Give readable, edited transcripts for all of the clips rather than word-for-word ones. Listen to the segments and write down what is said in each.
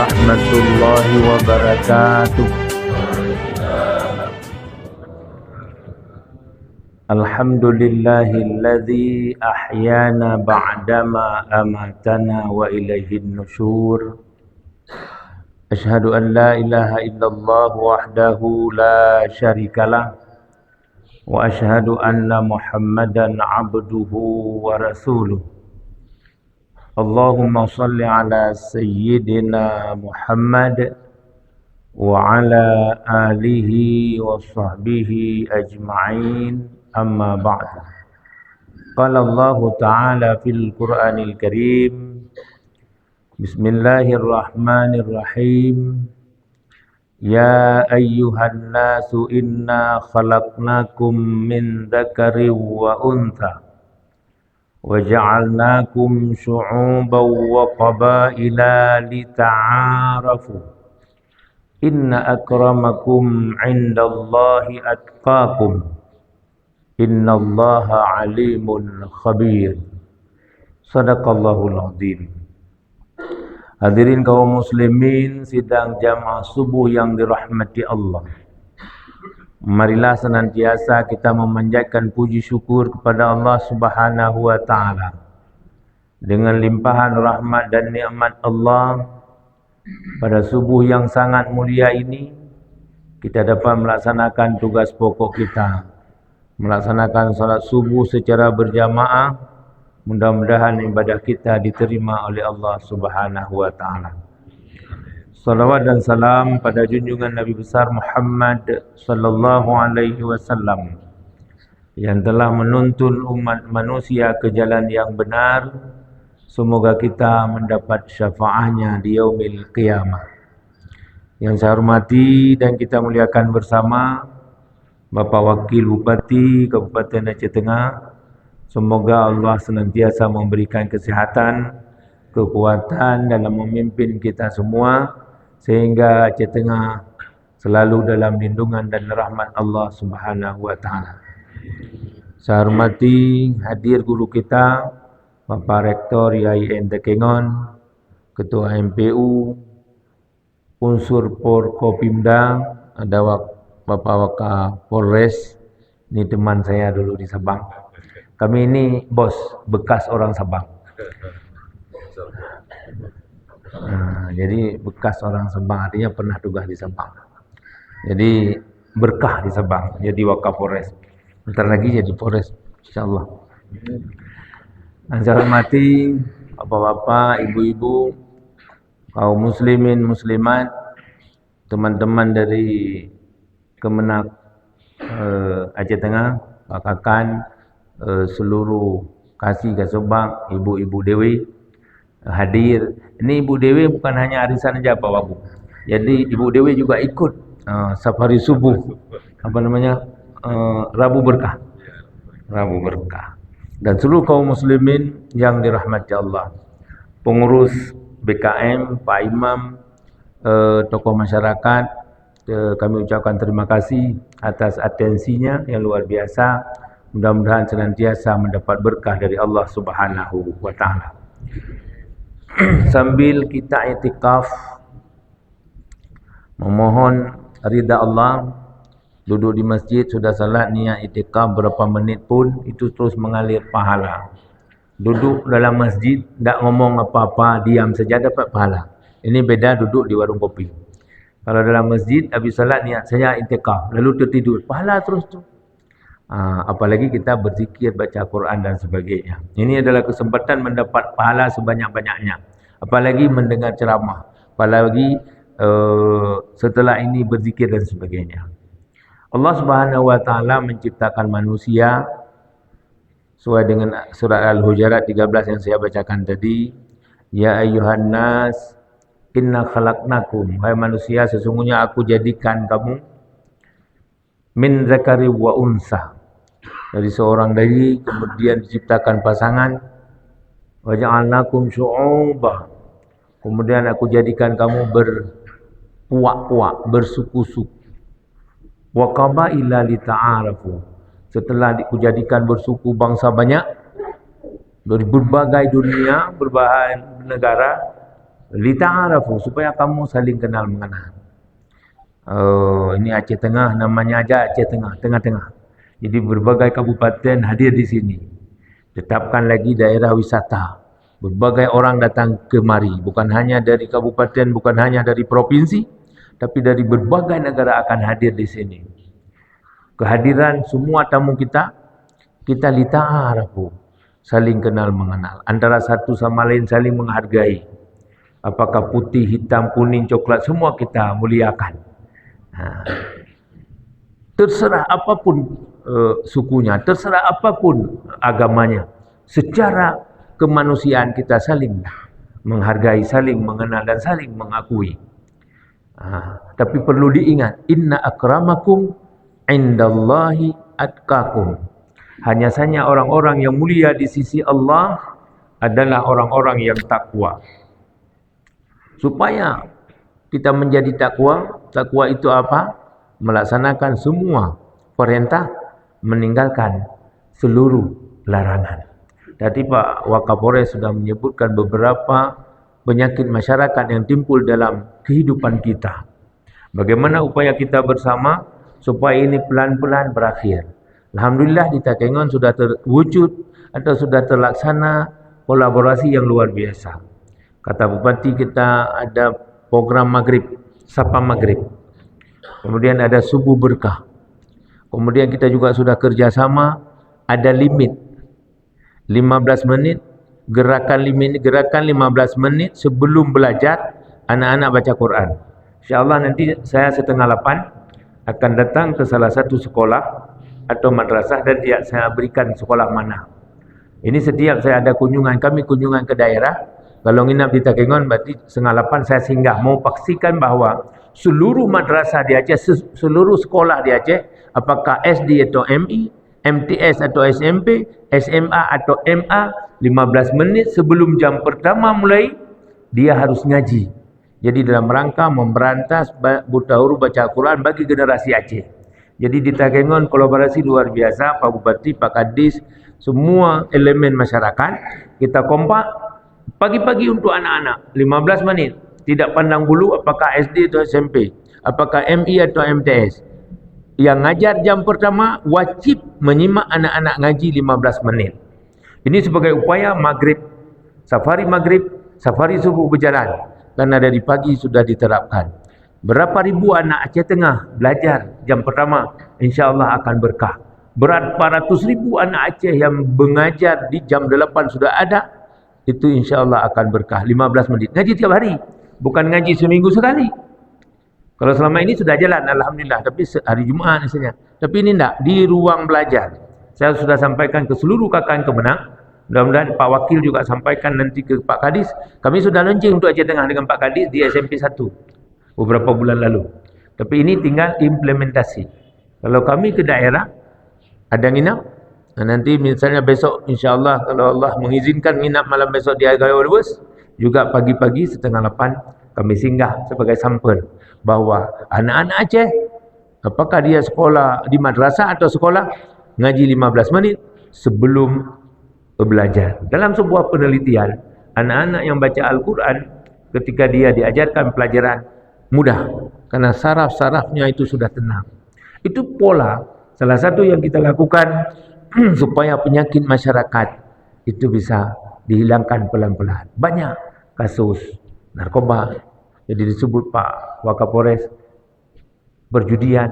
warahmatullahi wabarakatuh. Alhamdulillahilladzi ahyana ba'dama amatana wa ilaihin nusyur. Asyhadu an la ilaha illallah wahdahu la syarikalah wa asyhadu anna Muhammadan abduhu wa rasuluh. Allahumma salli ala sayyidina Muhammad wa ala alihi wa sahbihi ajma'in, amma ba'du. Qala Allah Ta'ala fil Qur'anil Karim, Bismillahirrahmanirrahim. Ya ayyuhan nasu inna khalaqnakum min dzakarin wa untha وَجَعَلْنَاكُمْ شُعُوبًا وَقَبَائِلَ لِتَعَارَفُوا إِنَّ أَكْرَمَكُمْ عِنْدَ اللَّهِ أَتْقَاكُمْ إِنَّ اللَّهَ عَلِيمٌ خَبِيرٌ. Sadaqallahul Azim. Hadirin kaum muslimin sidang jamaah subuh yang dirahmati Allah, marilah senantiasa kita memanjatkan puji syukur kepada Allah Subhanahu wa Ta'ala. Dengan limpahan rahmat dan nikmat Allah, pada subuh yang sangat mulia ini kita dapat melaksanakan tugas pokok kita, melaksanakan salat subuh secara berjamaah. Mudah-mudahan ibadah kita diterima oleh Allah Subhanahu wa Ta'ala. Salawat dan salam pada junjungan Nabi besar Muhammad sallallahu alaihi wasallam yang telah menuntun umat manusia ke jalan yang benar. Semoga kita mendapat syafaatnya di yaumil qiyamah. Yang saya hormati dan kita muliakan bersama Bapak Wakil Bupati Kabupaten Aceh Tengah. Semoga Allah senantiasa memberikan kesihatan, kekuatan dalam memimpin kita semua, sehingga Aceh Tengah selalu dalam lindungan dan rahmat Allah Subhanahu wa Ta'ala. Saya hormati hadir guru kita Bapak Rektor IAIN Tekengon, Ketua MPU, unsur Porkopimda, ada Bapak Wakapolres, ini teman saya dulu di Sabang. Kami ini bos bekas orang Sabang. Jadi bekas orang Sabang, artinya pernah tugas di Sabang. Jadi berkah di Sabang, jadi Wakapolres. Bentar lagi jadi Polres, insyaallah. Saya hormati bapak-bapak, ibu-ibu, kaum muslimin, muslimat, teman-teman dari Kemenak Aceh Tengah, Pak Kakan, seluruh kasih ke Sabang, ibu-ibu Dewi hadir. Ini Ibu Dewi bukan hanya arisan saja Pak Wagub. Jadi Ibu Dewi juga ikut safari subuh, Rabu Berkah. Rabu Berkah. Dan seluruh kaum muslimin yang dirahmati Allah. Pengurus BKM, Pak Imam, tokoh masyarakat, kami ucapkan terima kasih atas atensinya yang luar biasa. Mudah-mudahan senantiasa mendapat berkah dari Allah Subhanahu wa Ta'ala. Sambil kita i'tikaf memohon ridha Allah, duduk di masjid sudah salat niat i'tikaf berapa menit pun itu terus mengalir pahala. Duduk dalam masjid tak ngomong apa-apa, diam saja dapat pahala. Ini beda duduk di warung kopi. Kalau dalam masjid habis salat niat saya i'tikaf lalu tertidur, pahala terus tu. Apalagi kita berzikir, baca Quran dan sebagainya. Ini adalah kesempatan mendapat pahala sebanyak-banyaknya. Apalagi mendengar ceramah, apalagi setelah ini berzikir dan sebagainya. Allah Subhanahu wa Ta'ala menciptakan manusia sesuai dengan surat Al-Hujurat 13 yang saya bacakan tadi. Ya ayyuhan nas inna khalaqnakum, hai manusia sesungguhnya aku jadikan kamu min zakari wa unsa, dari seorang dari kemudian diciptakan pasangan. Wa ja'alnakum syu'uba, kemudian aku jadikan kamu berpuak-puak, bersuku-suku. Wa qabaila lita'arafu, setelah aku jadikan bersuku bangsa banyak dari berbagai dunia, berbagai negara, Lita'arafu, supaya kamu saling kenal mengenal. Ini Aceh Tengah, namanya aja Aceh Tengah, tengah-tengah. Jadi berbagai kabupaten hadir di sini. Tetapkan lagi daerah wisata. Berbagai orang datang kemari, bukan hanya dari kabupaten, bukan hanya dari provinsi, tapi dari berbagai negara akan hadir di sini. Kehadiran semua tamu kita lita'arafu, saling kenal mengenal. Antara satu sama lain saling menghargai. Apakah putih, hitam, kuning, coklat, semua kita muliakan. Terserah apapun sukunya, terserah apapun agamanya, secara kemanusiaan kita saling menghargai, saling mengenal dan saling mengakui. Tapi perlu diingat, inna akramakum indallahi atqakum. Hanya saja orang-orang yang mulia di sisi Allah adalah orang-orang yang takwa. Supaya kita menjadi takwa, takwa itu apa? Melaksanakan semua perintah, meninggalkan seluruh larangan. Tadi Pak Wakapolres sudah menyebutkan beberapa penyakit masyarakat yang timbul dalam kehidupan kita. Bagaimana upaya kita bersama supaya ini pelan-pelan berakhir. Alhamdulillah di Takengon sudah terwujud atau sudah terlaksana kolaborasi yang luar biasa. Kata Bupati, kita ada program maghrib, sapa maghrib. Kemudian ada subuh berkah. Kemudian kita juga sudah kerjasama, ada limit 15 menit, gerakan 15 menit sebelum belajar anak-anak baca Quran. InsyaAllah nanti saya 7:30 akan datang ke salah satu sekolah atau madrasah dan saya berikan sekolah mana. Ini setiap saya ada kunjungan, kami kunjungan ke daerah. Kalau nginap di Takengon berarti 7:30 saya singgah. Mau pastikan bahawa seluruh madrasah di Aceh, seluruh sekolah di Aceh, apakah SD atau MI, MTS atau SMP, SMA atau MA, 15 menit sebelum jam pertama mulai, dia harus ngaji. Jadi dalam rangka memberantas buta huruf baca Al-Quran bagi generasi Aceh. Jadi di Takengon kolaborasi luar biasa, Pak Bupati, Pak Kadis, semua elemen masyarakat, kita kompak pagi-pagi untuk anak-anak, 15 menit. Tidak pandang bulu apakah SD atau SMP, apakah MI atau MTS. Yang ngajar jam pertama wajib menyimak anak-anak ngaji 15 menit. Ini sebagai upaya maghrib, safari subuh berjalan. Karena dari pagi sudah diterapkan. Berapa ribu anak Aceh Tengah belajar jam pertama, insyaAllah akan berkah. Berapa ratus ribu anak Aceh yang mengajar di jam 8 sudah ada, itu insyaAllah akan berkah. 15 menit. Ngaji tiap hari, bukan ngaji seminggu sekali. Kalau selama ini sudah jalan, Alhamdulillah. Tapi hari Jumaat misalnya. Tapi ini tidak, di ruang belajar. Saya sudah sampaikan ke seluruh KKN Kemenang. Mudah-mudahan Pak Wakil juga sampaikan nanti ke Pak Kadis. Kami sudah launching untuk Aceh Tengah dengan Pak Kadis di SMP 1 beberapa bulan lalu. Tapi ini tinggal implementasi. Kalau kami ke daerah, ada nginap. Nanti misalnya besok insyaAllah kalau Allah mengizinkan nginap malam besok di Agaya Warbus, juga pagi-pagi 7:30 kami singgah sebagai sampel bahawa anak-anak Aceh, apakah dia sekolah di madrasah atau sekolah, ngaji 15 menit sebelum belajar. Dalam sebuah penelitian, anak-anak yang baca Al-Quran ketika dia diajarkan pelajaran mudah karena saraf-sarafnya itu sudah tenang. Itu pola salah satu yang kita lakukan supaya penyakit masyarakat itu bisa dihilangkan pelan-pelan. Banyak kasus narkoba, jadi disebut Pak Wakapolres, perjudian,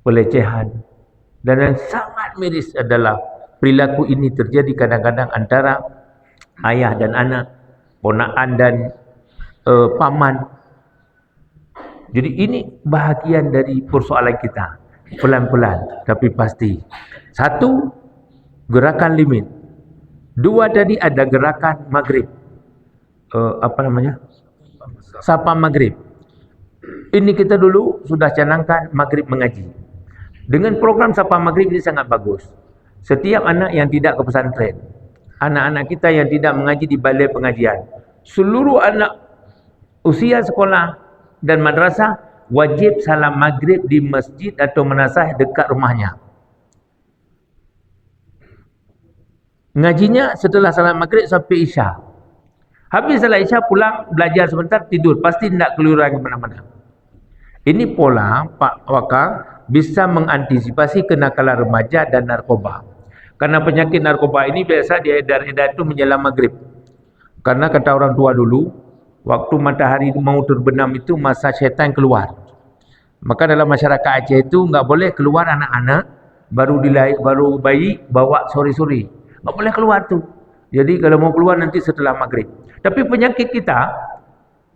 pelecehan, dan yang sangat miris adalah perilaku ini terjadi kadang-kadang antara ayah dan anak, ponakan dan paman. Jadi ini bahagian dari persoalan kita. Pelan-pelan tapi pasti. 1, gerakan limit. 2 tadi ada gerakan maghrib. Sapa maghrib. Ini kita dulu sudah canangkan maghrib mengaji. Dengan program sapa maghrib ini sangat bagus. Setiap anak yang tidak ke pesantren, anak-anak kita yang tidak mengaji di balai pengajian, seluruh anak usia sekolah dan madrasah wajib salam maghrib di masjid atau madrasah dekat rumahnya. Ngajinya setelah salam maghrib sampai isya. Habis salat Isya pulang, belajar sebentar, tidur. Pasti tidak keluar ke mana-mana. Ini pola Pak Wakang bisa mengantisipasi kenakalan remaja dan narkoba. Karena penyakit narkoba ini biasa diedar-edar itu menjelang maghrib. Karena kata orang tua dulu, waktu matahari mau terbenam itu masa syaitan keluar. Maka dalam masyarakat Aceh itu enggak boleh keluar anak-anak baru bayi bawa sore-sore. Enggak boleh keluar tuh. Jadi kalau mau keluar nanti setelah maghrib. Tapi penyakit kita,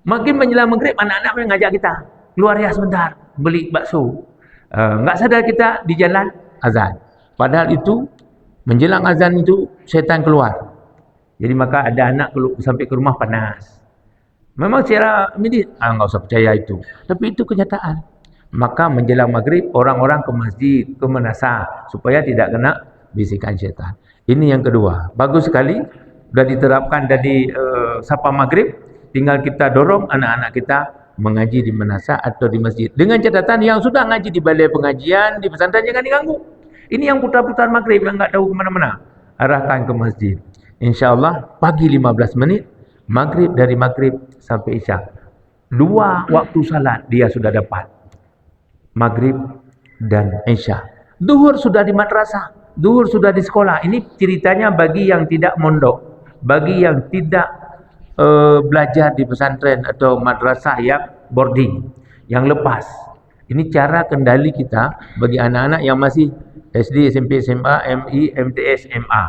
makin menjelang maghrib anak-anak mengajak kita keluar ya sebentar beli bakso. Enggak sadar kita di jalan azan. Padahal itu menjelang azan itu syaitan keluar. Jadi maka ada anak sampai ke rumah panas. Memang secara medis enggak usah percaya itu. Tapi itu kenyataan. Maka menjelang maghrib orang-orang ke masjid, ke menasah supaya tidak kena bisikan syaitan. Ini yang kedua. Bagus sekali. Sudah diterapkan dari sapa maghrib, tinggal kita dorong anak-anak kita mengaji di menasah atau di masjid. Dengan catatan yang sudah ngaji di balai pengajian, di pesantren jangan diganggu. Ini yang putar-putar maghrib yang enggak tahu ke mana-mana, arahkan ke masjid. InsyaAllah pagi 15 menit, maghrib dari maghrib sampai isya. 2 waktu salat dia sudah dapat. Maghrib dan isya. Zuhur sudah di madrasah, zuhur sudah di sekolah. Ini ceritanya bagi yang tidak mondok. Bagi yang tidak belajar di pesantren atau madrasah yang boarding, yang lepas. Ini cara kendali kita bagi anak-anak yang masih SD, SMP, SMA, MI, MTS, MA.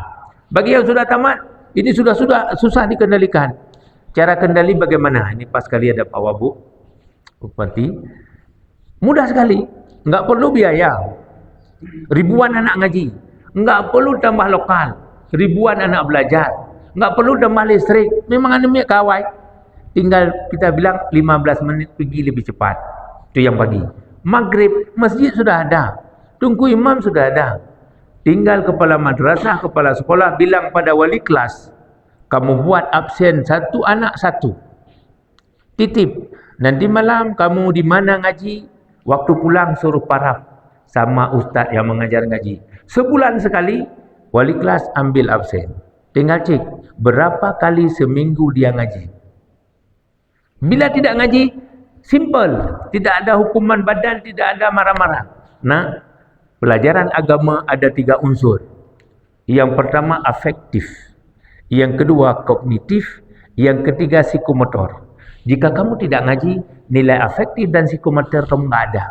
Bagi yang sudah tamat, ini sudah susah dikendalikan. Cara kendali bagaimana? Ini pas kali ada Pak Wabuk, Bupati. Mudah sekali, enggak perlu biaya. Ribuan anak ngaji, enggak perlu tambah lokal. Ribuan anak belajar. Enggak perlu tambah listrik. Memang anemia kawai. Tinggal kita bilang 15 menit pergi lebih cepat. Itu yang pagi. Maghrib, masjid sudah ada. Tunggu imam sudah ada. Tinggal kepala madrasah, kepala sekolah bilang pada wali kelas, kamu buat absen satu anak satu. Titip. Nanti malam kamu di mana ngaji? Waktu pulang suruh paraf sama ustaz yang mengajar ngaji. Sebulan sekali, wali kelas ambil absen. Tinggal cek berapa kali seminggu dia ngaji. Bila tidak ngaji, simple. Tidak ada hukuman badan, tidak ada marah-marah. Nah, pelajaran agama ada 3 unsur. Yang pertama afektif. Yang kedua kognitif. Yang ketiga psikomotor. Jika kamu tidak ngaji, nilai afektif dan psikomotor kamu tidak ada.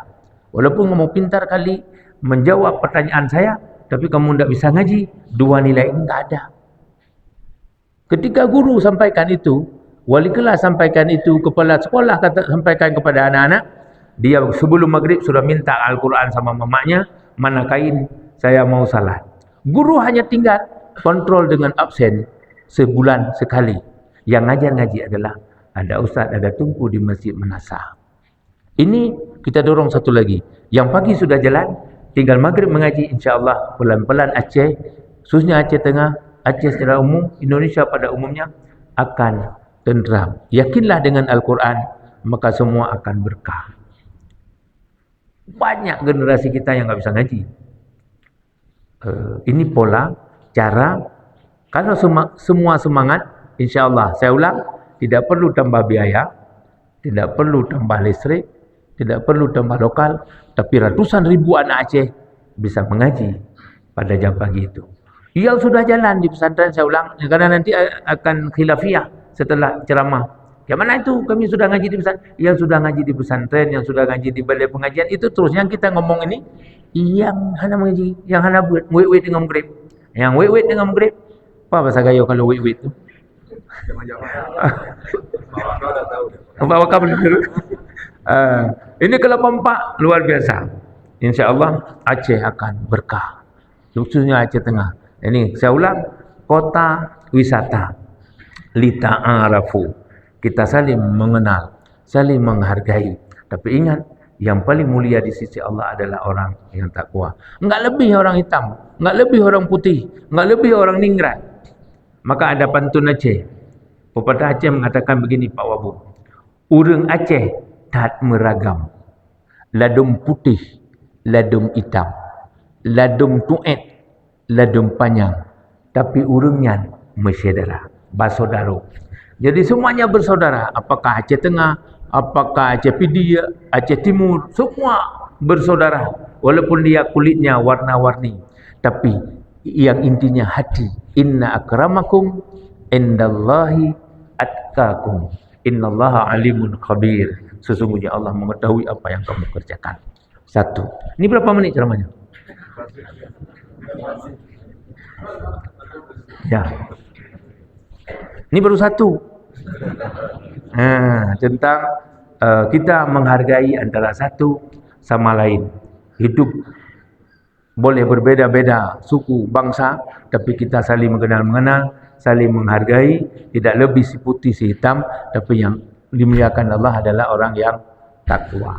Walaupun kamu pintar kali menjawab pertanyaan saya, tapi kamu tidak bisa ngaji, 2 nilai ini tidak ada. Ketika guru sampaikan itu, wali kelas sampaikan itu, kepala sekolah sampaikan kepada anak-anak, dia sebelum maghrib sudah minta Al-Quran sama mamaknya, mana kain saya mau salat. Guru hanya tinggal kontrol dengan absen sebulan sekali. Yang ngajar ngaji adalah ada ustaz, ada tungku di masjid menasah. Ini kita dorong satu lagi. Yang pagi sudah jalan, tinggal maghrib mengaji, insyaAllah pelan-pelan Aceh, khususnya Aceh Tengah, Aceh secara umum, Indonesia pada umumnya akan tenteram. Yakinlah dengan Al-Quran, maka semua akan berkah. Banyak generasi kita yang tidak bisa ngaji. Ini pola, cara. Kalau semua semangat, insyaAllah, saya ulang, tidak perlu tambah biaya, tidak perlu tambah listrik, tidak perlu tambah lokal, tapi ratusan ribu anak Aceh bisa mengaji pada jam pagi itu. Yang sudah jalan di pesantren, saya ulang, karena nanti akan khilafiyah setelah ceramah. Yang mana itu? Kami sudah ngaji di pesantren. Yang sudah ngaji di pesantren, yang sudah ngaji di balai pengajian, itu terus yang kita ngomong ini, yang hana mengaji, yang hana buat wait dengan maghrib. Yang wait dengan maghrib, apa bahasa gayo kalau wait itu? Bawa kabel dulu. Ini kelompok luar biasa. InsyaAllah Aceh akan berkah. Khususnya Aceh Tengah. Ini saya ulang, kota wisata. Lita'arafu. Kita saling mengenal, saling menghargai. Tapi ingat, yang paling mulia di sisi Allah adalah orang yang takwa. Enggak lebih orang hitam, enggak lebih orang putih, enggak lebih orang ningrat. Maka ada pantun Aceh. Pepatah Aceh mengatakan begini, Pak Wabu. Urang Aceh tak meragam. Ladum putih, ladum hitam. Ladum tuet, ladum panjang. Tapi urangnya mesyedara, basodaro. Jadi semuanya bersaudara. Apakah Aceh Tengah, apakah Aceh Pidia, Aceh Timur, semua bersaudara. Walaupun dia kulitnya warna-warni, tapi yang intinya hati. Inna akramakum indallahi atqakum. Innallaha alimun khabir. Sesungguhnya Allah mengetahui apa yang kamu kerjakan. Satu. Ini berapa menit ceramahnya? Ya. Ini baru satu. Tentang kita menghargai antara satu sama lain. Hidup boleh berbeda-beda suku, bangsa, tapi kita saling mengenal, saling menghargai, tidak lebih si putih si hitam, tapi yang dimuliakan Allah adalah orang yang takwa.